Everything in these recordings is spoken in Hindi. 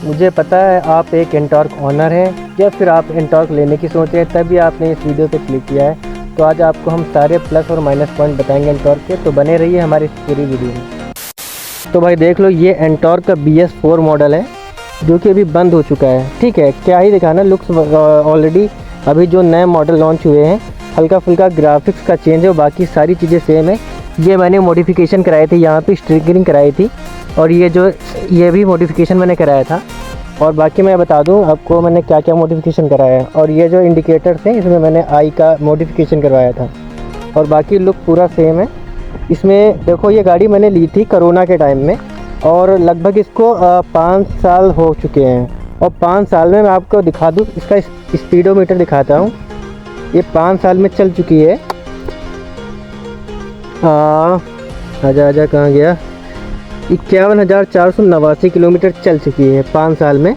मुझे पता है आप एक एंटॉर्क ओनर हैं या फिर आप एंटॉर्क लेने की सोच रहे हैं, तभी आपने इस वीडियो पे क्लिक किया है। तो आज आपको हम सारे प्लस और माइनस पॉइंट बताएंगे एंटॉर्क के, तो बने रहिए हमारी इस पूरी वीडियो में। तो भाई देख लो, ये एंटॉर्क का BS4 मॉडल है जो कि अभी बंद हो चुका है। ठीक है, क्या ही दिखाना, लुक्स ऑलरेडी अभी जो नए मॉडल लॉन्च हुए हैं, हल्का फुल्का ग्राफिक्स का चेंज है और बाकी सारी चीज़ें सेम है। ये मैंने मॉडिफिकेशन कराई थी, यहाँ पे स्टिकरिंग कराई थी और ये भी मॉडिफिकेशन मैंने कराया था। और बाकी मैं बता दूं आपको मैंने क्या क्या मॉडिफिकेशन कराया है। और ये जो इंडिकेटर थे इसमें मैंने आई का मॉडिफिकेशन करवाया था और बाकी लुक पूरा सेम है। इसमें देखो, ये गाड़ी मैंने ली थी कोरोना के टाइम में और लगभग इसको 5 साल हो चुके हैं। और 5 साल में मैं आपको दिखा दूँ, इसका स्पीडोमीटर दिखाता हूँ। ये 5 साल में चल चुकी है, आजा कहाँ गया, 51,489 किलोमीटर चल चुकी है 5 साल में।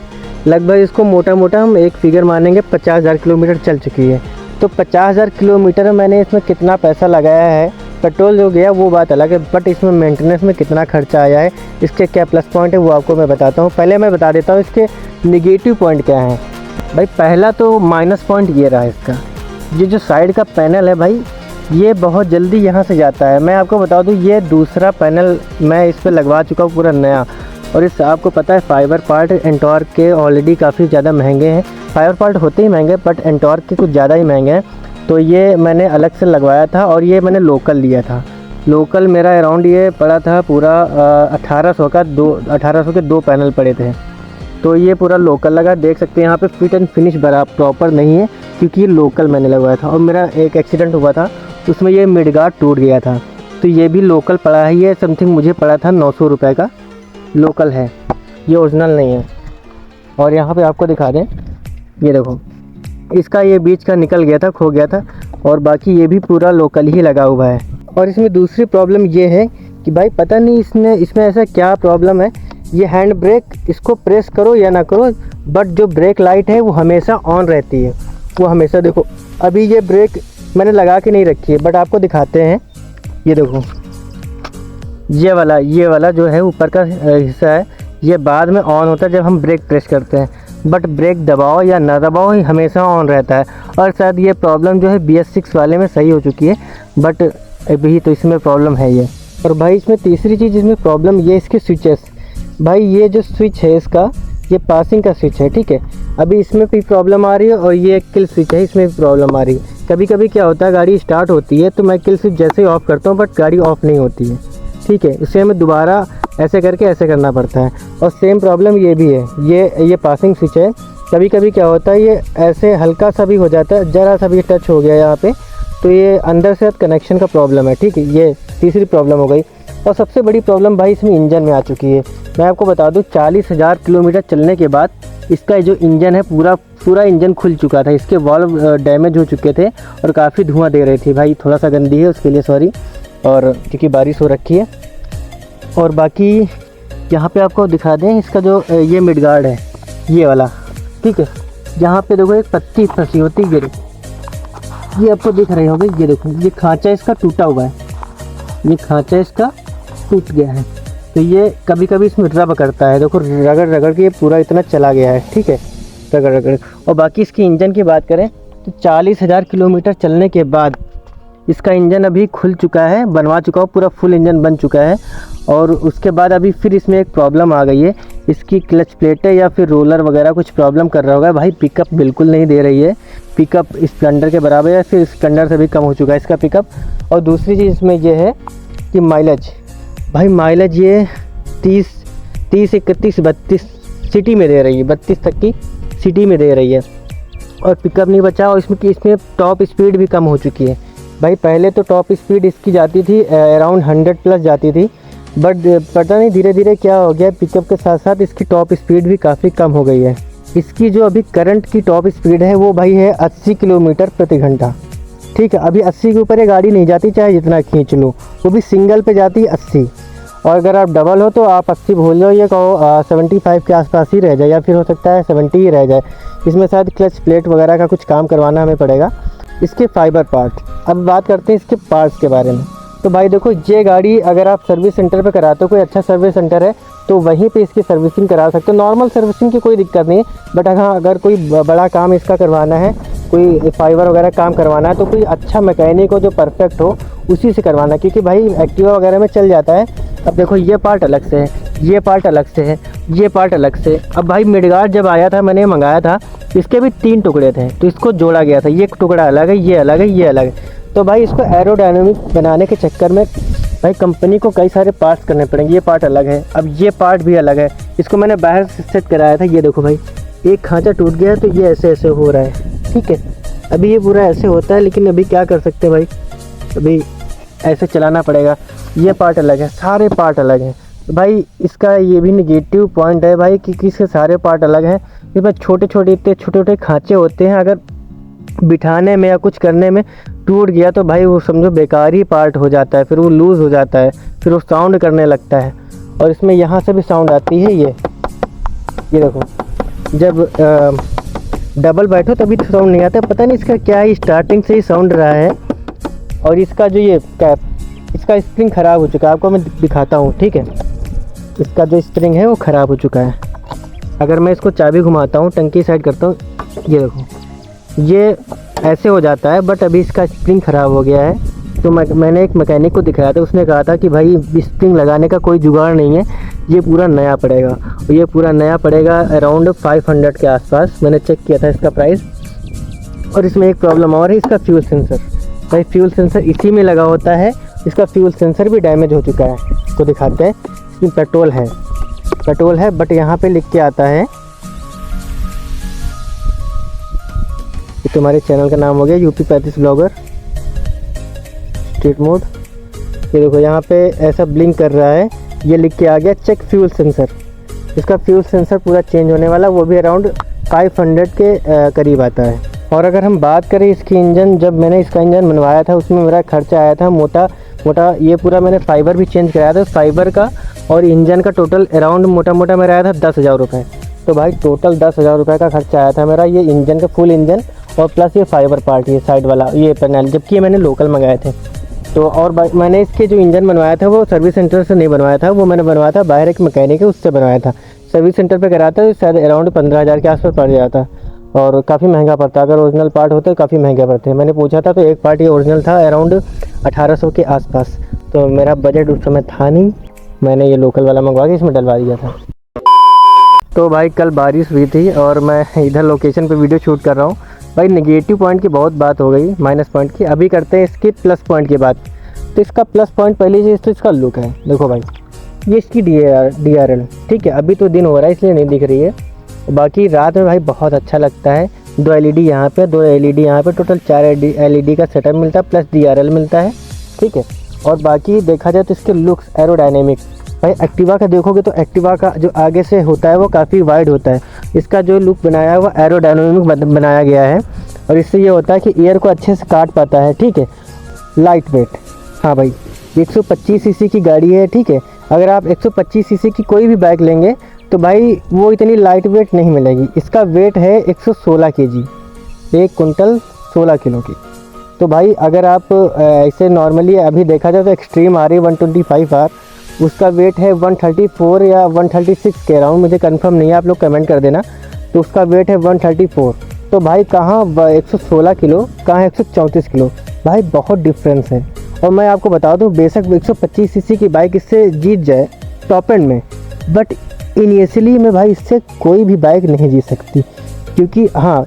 लगभग इसको मोटा मोटा हम एक फिगर मानेंगे 50,000 किलोमीटर चल चुकी है। तो 50,000 किलोमीटर मैंने इसमें कितना पैसा लगाया है, पेट्रोल जो गया वो बात अलग है, बट इसमें मेंटेनेंस में कितना खर्चा आया है, इसके क्या प्लस पॉइंट है वो आपको मैं बताता हूँ। पहले मैं बता देता हूँ इसके निगेटिव पॉइंट क्या हैं। भाई पहला तो माइनस पॉइंट ये रहा इसका, ये जो साइड का पैनल है भाई, ये बहुत जल्दी यहाँ से जाता है। मैं आपको बता दूँ, ये दूसरा पैनल मैं इस पर लगवा चुका हूँ पूरा नया। और इस आपको पता है फाइबर पार्ट एंटॉर्क के ऑलरेडी काफ़ी ज़्यादा महंगे हैं। फाइबर पार्ट होते ही महंगे, बट एंटॉर्क के कुछ ज़्यादा ही महंगे हैं। तो ये मैंने अलग से लगवाया था और ये मैंने लोकल लिया था। लोकल मेरा अराउंड ये पड़ा था पूरा 1800 के 2 पैनल पड़े थे। तो ये पूरा लोकल लगा, देख सकते हैं यहाँ पे फिट एंड फिनिश बराबर प्रॉपर नहीं है क्योंकि ये लोकल मैंने लगवाया था। और मेरा एक एक्सीडेंट हुआ था, उसमें ये मिड गार्ड टूट गया था, तो ये भी लोकल पड़ा है। ये समथिंग मुझे पड़ा था 900 रुपये का, लोकल है, ये ओरिजिनल नहीं है। और यहाँ पे आपको दिखा दें, ये देखो इसका ये बीच का निकल गया था, खो गया था। और बाकी ये भी पूरा लोकल ही लगा हुआ है। और इसमें दूसरी प्रॉब्लम ये है कि भाई पता नहीं इसमें ऐसा क्या प्रॉब्लम है, ये हैंड ब्रेक इसको प्रेस करो या ना करो, बट जो ब्रेक लाइट है वो हमेशा ऑन रहती है। वो हमेशा, देखो अभी ये ब्रेक मैंने लगा के नहीं रखी है, बट आपको दिखाते हैं। ये देखो, ये वाला जो है ऊपर का हिस्सा है, ये बाद में ऑन होता है जब हम ब्रेक प्रेस करते हैं, बट ब्रेक दबाओ या ना दबाओ ही हमेशा ऑन रहता है। और शायद ये प्रॉब्लम जो है BS6 वाले में सही हो चुकी है, बट अभी तो इसमें प्रॉब्लम है ये। और भाई इसमें तीसरी चीज़ इसमें प्रॉब्लम ये इसके स्विचेस। भाई ये जो स्विच है इसका, ये पासिंग का स्विच है, ठीक है। अभी इसमें भी प्रॉब्लम आ रही है और ये किल स्विच है, इसमें भी प्रॉब्लम आ रही है। कभी कभी क्या होता है, गाड़ी स्टार्ट होती है तो मैं किल स्विच जैसे ही ऑफ़ करता हूँ, बट गाड़ी ऑफ़ नहीं होती है, ठीक है। इसे हमें दोबारा ऐसे करके ऐसे करना पड़ता है। और सेम प्रॉब्लम ये भी है, ये पासिंग स्विच है। कभी कभी क्या होता है, ये ऐसे हल्का सा भी हो जाता है, ज़रा सा भी टच हो गया यहाँ पे, तो ये अंदर से कनेक्शन का प्रॉब्लम है, ठीक है। ये तीसरी प्रॉब्लम हो गई। और सबसे बड़ी प्रॉब्लम भाई इसमें इंजन में आ चुकी है। मैं आपको बता दूं, 40,000 किलोमीटर चलने के बाद इसका जो इंजन है पूरा इंजन खुल चुका था। इसके वाल्व डैमेज हो चुके थे और काफ़ी धुआं दे रही थी। भाई थोड़ा सा गंदी है, उसके लिए सॉरी, और क्योंकि बारिश हो रखी है। और बाकी यहाँ पे आपको दिखा दें, इसका जो ये मिड गार्ड है, ये वाला, ठीक है। यहाँ पे देखो एक पत्ती फंसी होती है, ये आपको दिख रही होगी। ये देखो, ये खांचा इसका टूटा हुआ है, ये खांचा इसका टूट गया है। तो ये कभी कभी इसमें रब करता है, देखो रगड़ के ये पूरा इतना चला गया है, ठीक है, रगड़। और बाकी इसकी इंजन की बात करें तो 40,000 किलोमीटर चलने के बाद इसका इंजन अभी खुल चुका है, बनवा चुका हूँ, पूरा फुल इंजन बन चुका है। और उसके बाद अभी फिर इसमें एक प्रॉब्लम आ गई है, इसकी क्लच प्लेटें या फिर रोलर वगैरह कुछ प्रॉब्लम कर रहा होगा। भाई पिकअप बिल्कुल नहीं दे रही है, पिकअप स्प्लेंडर के बराबर या फिर स्प्लेंडर से भी कम हो चुका है इसका पिकअप। और दूसरी चीज़ इसमें यह है कि माइलेज, भाई माइलेज ये 30, 31, 32 सिटी में दे रही है, 32 तक की सिटी में दे रही है। और पिकअप नहीं बचा, और इसमें टॉप स्पीड भी कम हो चुकी है। भाई पहले तो टॉप स्पीड इसकी जाती थी अराउंड 100 प्लस जाती थी, बट पता नहीं धीरे धीरे क्या हो गया, पिकअप के साथ साथ इसकी टॉप स्पीड भी काफ़ी कम हो गई है। इसकी जो अभी करंट की टॉप स्पीड है वो भाई है 80 किलोमीटर प्रति घंटा, ठीक है। अभी 80 के ऊपर ये गाड़ी नहीं जाती, चाहे जितना खींच लो, वो भी सिंगल पे जाती है 80। और अगर आप डबल हो तो आप 80 भूल जाओ, ये कहो 75 के आसपास ही रह जाए, या फिर हो सकता है 70 ही रह जाए। इसमें शायद क्लच प्लेट वगैरह का कुछ काम करवाना हमें पड़ेगा। इसके फाइबर पार्ट, अब बात करते हैं इसके पार्ट्स के बारे में। तो भाई देखो, ये गाड़ी अगर आप सर्विस सेंटर पे कराते हो, कोई अच्छा सर्विस सेंटर है, तो वहीं पे इसकी सर्विसिंग करा सकते हो। नॉर्मल सर्विसिंग की कोई दिक्कत नहीं है, बट हाँ अगर कोई बड़ा काम इसका करवाना है, कोई फाइबर वगैरह काम करवाना है, तो कोई अच्छा मैकेनिक हो जो परफेक्ट हो उसी से करवाना, क्योंकि भाई एक्टिवा वगैरह में चल जाता है। अब देखो ये पार्ट अलग से है, ये पार्ट अलग से है, ये पार्ट अलग से। अब भाई मिडगार्ड जब आया था, मैंने मंगाया था, इसके भी 3 टुकड़े थे, तो इसको जोड़ा गया था। ये टुकड़ा अलग है, ये अलग है, ये अलग है। तो भाई इसको एरोडायनेमिक बनाने के चक्कर में भाई कंपनी को कई सारे पार्ट्स करने पड़ेंगे। ये पार्ट अलग है, अब ये पार्ट भी अलग है। इसको मैंने बाहर से सेट कराया था। ये देखो भाई, एक खांचा टूट गया है, तो ये ऐसे ऐसे हो रहा है, ठीक है। अभी ये पूरा ऐसे होता है, लेकिन अभी क्या कर सकते हैं भाई, अभी ऐसे चलाना पड़ेगा। ये पार्ट अलग है, सारे पार्ट अलग हैं। भाई इसका ये भी निगेटिव पॉइंट है भाई कि इसके सारे पार्ट अलग हैं। ये भाई छोटे छोटे इतने छोटे छोटे खांचे होते हैं, अगर बिठाने में या कुछ करने में टूट गया तो भाई वो समझो बेकार ही पार्ट हो जाता है, फिर वो लूज़ हो जाता है, फिर वो साउंड करने लगता है। और इसमें यहाँ से भी साउंड आती है। ये देखो, जब डबल बैठो तभी तो साउंड नहीं आता, पता नहीं इसका क्या है, स्टार्टिंग से ही साउंड रहा है। और इसका जो ये कैप, इसका स्प्रिंग ख़राब हो चुका है, आपको मैं दिखाता हूँ, ठीक है। इसका जो स्प्रिंग है वो ख़राब हो चुका है। अगर मैं इसको चाबी घुमाता हूँ, टंकी साइड करता हूँ, ये देखो ये ऐसे हो जाता है, बट अभी इसका स्प्रिंग ख़राब हो गया है। तो मैंने एक मैकेनिक को दिखाया था, उसने कहा था कि भाई स्प्रिंग लगाने का कोई जुगाड़ नहीं है, ये पूरा नया पड़ेगा। और ये पूरा नया पड़ेगा अराउंड 500 के आसपास, मैंने चेक किया था इसका प्राइस। और इसमें एक प्रॉब्लम और है, इसका फ्यूल सेंसर। भाई फ्यूल सेंसर इसी में लगा होता है, इसका फ्यूल सेंसर भी डैमेज हो चुका है। तो दिखाते हैं, इसमें पेट्रोल है, बट यहाँ पे लिख के आता है, ये तुम्हारे चैनल का नाम हो गया यूपी 35 ब्लॉगर स्ट्रीट मोड। ये देखो यहाँ पे ऐसा ब्लिंक कर रहा है, ये लिख के आ गया चेक फ्यूल सेंसर। इसका फ्यूल सेंसर पूरा चेंज होने वाला, वो भी अराउंड 500 के करीब आता है। और अगर हम बात करें इसकी इंजन, जब मैंने इसका इंजन बनवाया था उसमें मेरा खर्चा आया था मोटा, ये पूरा मैंने फाइबर भी चेंज कराया था, फाइबर का और इंजन का टोटल अराउंड मोटा मेरा आया था 10,000 रुपये। तो भाई टोटल 10,000 रुपये का खर्चा आया था मेरा, ये इंजन का फुल इंजन और प्लस ये फाइबर पार्ट, ये साइड वाला ये पैनल, जबकि ये मैंने लोकल मंगाए थे। तो और मैंने इसके जो इंजन बनवाया था वो सर्विस सेंटर से नहीं बनवाया था, वो मैंने बनवाया था बाहर एक मैकेनिक है उससे बनवाया था। सर्विस सेंटर पे कराता है तो शायद अराउंड 15,000 के आसपास पड़ जाता, और काफ़ी महंगा पड़ता। अगर ओरिजिनल पार्ट होते तो काफ़ी महंगे पड़ते हैं। मैंने पूछा था तो एक पार्ट ये ओरिजिनल था अराउंड 1800 के आसपास। तो मेरा बजट उस समय था नहीं, मैंने ये लोकल वाला मंगवा के इसमें डलवा दिया था। तो भाई कल बारिश हुई थी और मैं इधर लोकेशन पे वीडियो शूट कर रहा हूँ। भाई नेगेटिव पॉइंट की बहुत बात हो गई, माइनस पॉइंट की। अभी करते हैं इसकी प्लस पॉइंट की बात। तो इसका प्लस पॉइंट पहली चीज़ तो इसका लुक है। देखो भाई, ये इसकी DRL, ठीक है। अभी तो दिन हो रहा है इसलिए नहीं दिख रही है, बाकी रात में भाई बहुत अच्छा लगता है। 2 LED यहाँ पे, 2 LED यहाँ पे, टोटल 4 LED का सेटअप मिलता है, प्लस DRL मिलता है, ठीक है। और बाकी देखा जाए तो इसके लुक्स एरोडायनेमिक, भाई एक्टिवा का देखोगे तो एक्टिवा का जो आगे से होता है वो काफ़ी वाइड होता है। इसका जो लुक बनाया है वो एरोडायनेमिक बनाया गया है, और इससे ये होता है कि एयर को अच्छे से काट पाता है, ठीक है। लाइट वेट, हाँ भाई 125 सीसी की गाड़ी है, ठीक है। अगर आप 125 सीसी की कोई भी बाइक लेंगे तो भाई वो इतनी लाइट वेट नहीं मिलेगी। इसका वेट है 116 kg, 1 कुंटल 16 किलो की। तो भाई अगर आप ऐसे नॉर्मली अभी देखा जाए तो एक्सट्रीम आ रही 125R, उसका वेट है 134 या 136 के अराउंड, मुझे कंफर्म नहीं है, आप लोग कमेंट कर देना। तो उसका वेट है 134। तो भाई कहाँ 116 किलो, कहाँ 134 किलो, भाई बहुत डिफरेंस है। और मैं आपको बता दूं, बेशक 125 सीसी की बाइक इससे जीत जाए टॉप एंड में, बट इनिशियली में भाई इससे कोई भी बाइक नहीं जीत सकती। क्योंकि हाँ,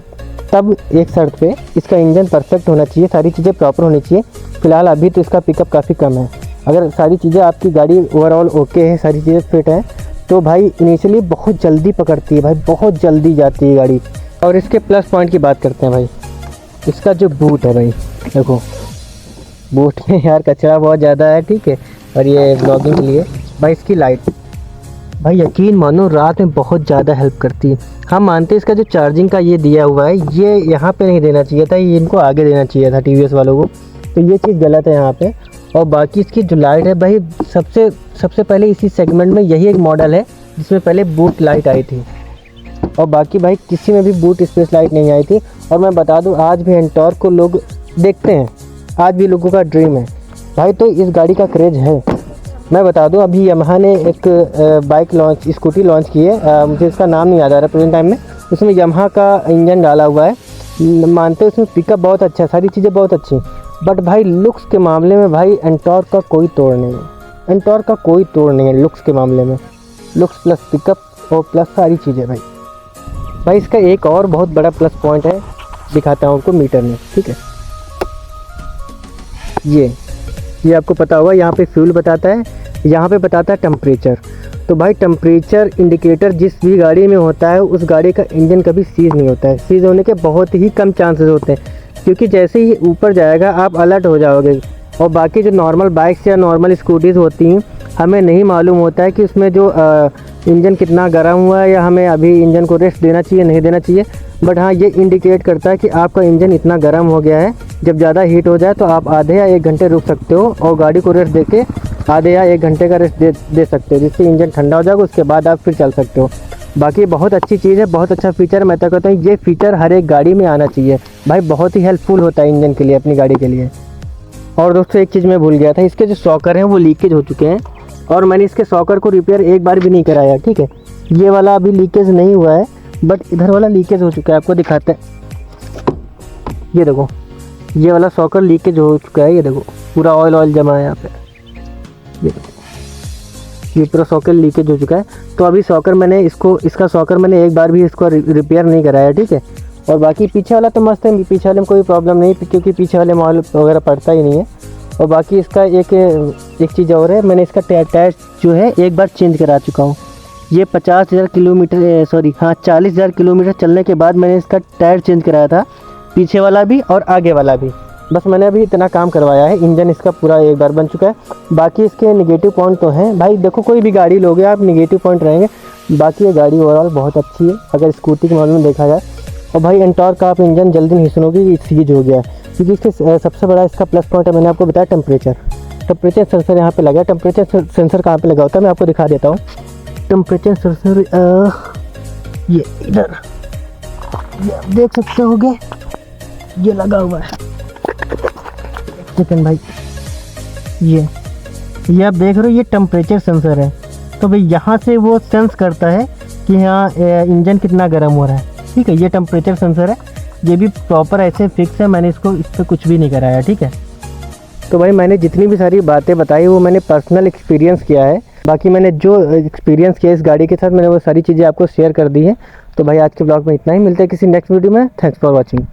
तब एक शर्त पे इसका इंजन परफेक्ट होना चाहिए, सारी चीज़ें प्रॉपर होनी चाहिए। फिलहाल अभी तो इसका पिकअप काफ़ी कम है। अगर सारी चीज़ें आपकी गाड़ी ओवरऑल ओके है, सारी चीज़ें फिट हैं, तो भाई इनिशियली बहुत जल्दी पकड़ती है, भाई बहुत जल्दी जाती है गाड़ी। और इसके प्लस पॉइंट की बात करते हैं भाई, इसका जो बूट है भाई, देखो बूट में यार कचरा बहुत ज़्यादा है, ठीक है। और ये ब्लॉगिंग के लिए भाई इसकी लाइट, भाई यकीन मानो रात में बहुत ज़्यादा हेल्प करती है। हम मानते हैं इसका जो चार्जिंग का ये दिया हुआ है, ये यहाँ पे नहीं देना चाहिए था, ये इनको आगे देना चाहिए था TVS वालों को, तो ये चीज़ गलत है यहाँ पे। और बाकी इसकी जो लाइट है भाई, सबसे पहले इसी सेगमेंट में यही एक मॉडल है जिसमें पहले बूट लाइट आई थी, और बाकी भाई किसी में भी बूट स्पेस लाइट नहीं आई थी। और मैं बता दूं, आज भी एंटॉर्क को लोग देखते हैं, आज भी लोगों का ड्रीम है भाई। तो इस गाड़ी का क्रेज़ है, मैं बता दूं, अभी यामाहा ने एक स्कूटी लॉन्च की है, मुझे इसका नाम नहीं याद आ रहा प्रेजेंट टाइम में। उसमें यामाहा का इंजन डाला हुआ है, मानते हैं उसमें पिकअप बहुत अच्छा है, सारी चीज़ें बहुत अच्छी हैं, बट भाई लुक्स के मामले में भाई एंटॉर्क का कोई तोड़ नहीं है। एंटॉर्क का कोई तोड़ नहीं है लुक्स के मामले में। लुक्स प्लस पिकअप और प्लस सारी चीज़ें भाई इसका एक और बहुत बड़ा प्लस पॉइंट है, दिखाता हूँ आपको मीटर में, ठीक है। ये आपको पता होगा, यहाँ पे फ्यूल बताता है, यहाँ पे बताता है टेम्परेचर। तो भाई टेम्परेचर इंडिकेटर जिस भी गाड़ी में होता है उस गाड़ी का इंजन कभी सीज नहीं होता है। सीज होने के बहुत ही कम चांसेस होते हैं, क्योंकि जैसे ही ऊपर जाएगा आप अलर्ट हो जाओगे। और बाकी जो नॉर्मल बाइक्स या नॉर्मल स्कूटीज़ होती हैं, हमें नहीं मालूम होता है कि उसमें जो इंजन कितना गर्म हुआ है या हमें अभी इंजन को रेस्ट देना चाहिए नहीं देना चाहिए। बट हाँ, ये इंडिकेट करता है कि आपका इंजन इतना गर्म हो गया है। जब ज़्यादा हीट हो जाए तो आप आधे या 1 घंटे रुक सकते हो और गाड़ी को रेस्ट देके आधे या 1 घंटे का रेस्ट दे सकते हो, जिससे इंजन ठंडा हो जाएगा, उसके बाद आप फिर चल सकते हो। बाकी बहुत अच्छी चीज़ है, बहुत अच्छा फीचर। मैं तो कहता हूँ ये फीचर हर एक गाड़ी में आना चाहिए भाई, बहुत ही हेल्पफुल होता है इंजन के लिए, अपनी गाड़ी के लिए। और दोस्तों एक चीज़ मैं भूल गया था, इसके जो सॉकर हैं वो लीकेज हो चुके हैं और मैंने इसके सॉकर को रिपेयर एक बार भी नहीं कराया, ठीक है। ये वाला अभी लीकेज नहीं हुआ है, बट इधर वाला लीकेज हो चुका है, आपको दिखाते हैं। ये देखो, ये वाला सॉकर लीकेज हो चुका है, ये देखो पूरा ऑयल जमा है यहाँ पे, ये देखो, ये पूरा सॉकर लीकेज हो चुका है। तो अभी सॉकर मैंने इसका सॉकर मैंने एक बार भी इसको रिपेयर नहीं कराया, ठीक है। और बाकी पीछे वाला तो मस्त है, पीछे वाले में कोई प्रॉब्लम नहीं, क्योंकि पीछे वाले में ऑयल वगैरह पड़ता ही नहीं है। और बाकी इसका एक चीज़ और है, मैंने इसका टायर जो है एक बार चेंज करा चुका हूँ। ये 50,000 किलोमीटर 40,000 किलोमीटर चलने के बाद मैंने इसका टायर चेंज कराया था, पीछे वाला भी और आगे वाला भी। बस मैंने अभी इतना काम करवाया है, इंजन इसका पूरा एक बार बन चुका है। बाकी इसके नेगेटिव पॉइंट तो हैं भाई, देखो कोई भी गाड़ी लोगे आप नेगेटिव पॉइंट रहेंगे, बाकी ये गाड़ी ओवरऑल बहुत अच्छी है अगर स्कूटी के मामले में देखा जाए। और भाई एंटॉर्क का आप इंजन जल्दी नहीं सुनोगे सीज हो गया है, क्योंकि इसके सबसे बड़ा इसका प्लस पॉइंट है, मैंने आपको बताया टेम्परेचर सेंसर यहाँ पे लगा है। टेम्परेचर सेंसर कहाँ पे लगा होता है मैं आपको दिखा देता हूँ। टेम्परेचर सेंसर ये इधर, ये आप देख सकते होगे, ये लगा हुआ है। सेकंड भाई, ये आप देख रहे हो, ये टेम्परेचर सेंसर है। तो भाई यहाँ से वो सेंस करता है कि हाँ इंजन कितना गर्म हो रहा है, ठीक है। ये टेम्परेचर सेंसर है, ये भी प्रॉपर ऐसे फिक्स है, मैंने इस पर कुछ भी नहीं कराया, ठीक है। तो भाई मैंने जितनी भी सारी बातें बताई वो मैंने पर्सनल एक्सपीरियंस किया है। बाकी मैंने जो एक्सपीरियंस किया इस गाड़ी के साथ, मैंने वो सारी चीज़ें आपको शेयर कर दी है। तो भाई आज के ब्लॉग में इतना ही, मिलते हैं किसी नेक्स्ट वीडियो में। Thanks for watching.